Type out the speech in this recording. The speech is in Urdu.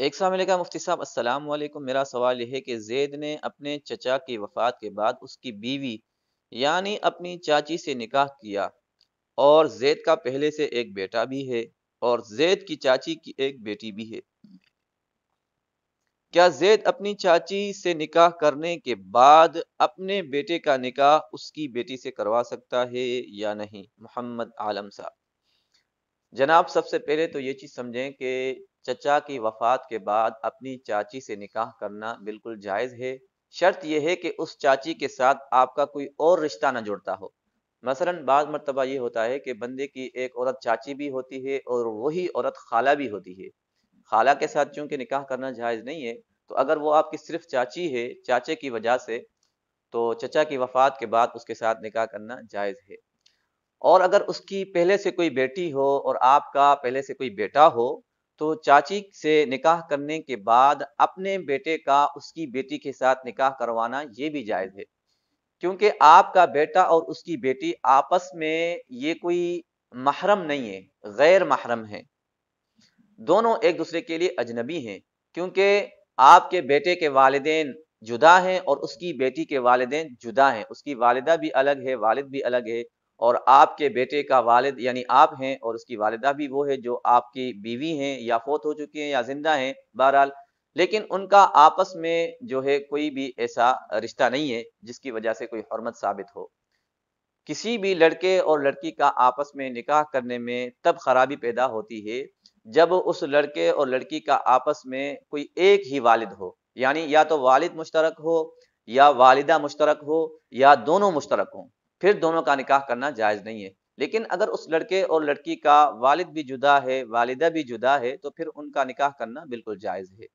ایک سامع نے کہا مفتی صاحب السلام علیکم، میرا سوال یہ ہے کہ زید نے اپنے چچا کی وفات کے بعد اس کی بیوی یعنی اپنی چاچی سے نکاح کیا، اور زید کا پہلے سے ایک بیٹا بھی ہے اور زید کی چاچی کی ایک بیٹی بھی ہے۔ کیا زید اپنی چاچی سے نکاح کرنے کے بعد اپنے بیٹے کا نکاح اس کی بیٹی سے کروا سکتا ہے یا نہیں؟ محمد عالم صاحب جناب، سب سے پہلے تو یہ چیز سمجھیں کہ چچا کی وفات کے بعد اپنی چاچی سے نکاح کرنا بالکل جائز ہے۔ شرط یہ ہے کہ اس چاچی کے ساتھ آپ کا کوئی اور رشتہ نہ جڑتا ہو۔ مثلا بعض مرتبہ یہ ہوتا ہے کہ بندے کی ایک عورت چاچی بھی ہوتی ہے اور وہی عورت خالہ بھی ہوتی ہے۔ خالہ کے ساتھ چونکہ نکاح کرنا جائز نہیں ہے، تو اگر وہ آپ کی صرف چاچی ہے چاچے کی وجہ سے، تو چچا کی وفات کے بعد اس کے ساتھ نکاح کرنا جائز ہے۔ اور اگر اس کی پہلے سے کوئی بیٹی ہو اور آپ کا پہلے سے کوئی بیٹا ہو، تو چاچی سے نکاح کرنے کے بعد اپنے بیٹے کا اس کی بیٹی کے ساتھ نکاح کروانا یہ بھی جائز ہے، کیونکہ آپ کا بیٹا اور اس کی بیٹی آپس میں یہ کوئی محرم نہیں ہے، غیر محرم ہے، دونوں ایک دوسرے کے لیے اجنبی ہیں، کیونکہ آپ کے بیٹے کے والدین جدا ہیں اور اس کی بیٹی کے والدین جدا ہیں، اس کی والدہ بھی الگ ہے، والد بھی الگ ہے، اور آپ کے بیٹے کا والد یعنی آپ ہیں اور اس کی والدہ بھی وہ ہے جو آپ کی بیوی ہیں یا فوت ہو چکی ہیں یا زندہ ہیں بہرحال، لیکن ان کا آپس میں جو ہے کوئی بھی ایسا رشتہ نہیں ہے جس کی وجہ سے کوئی حرمت ثابت ہو۔ کسی بھی لڑکے اور لڑکی کا آپس میں نکاح کرنے میں تب خرابی پیدا ہوتی ہے جب اس لڑکے اور لڑکی کا آپس میں کوئی ایک ہی والد ہو، یعنی یا تو والد مشترک ہو یا والدہ مشترک ہو یا دونوں مشترک ہوں، پھر دونوں کا نکاح کرنا جائز نہیں ہے۔ لیکن اگر اس لڑکے اور لڑکی کا والد بھی جدا ہے، والدہ بھی جدا ہے، تو پھر ان کا نکاح کرنا بالکل جائز ہے۔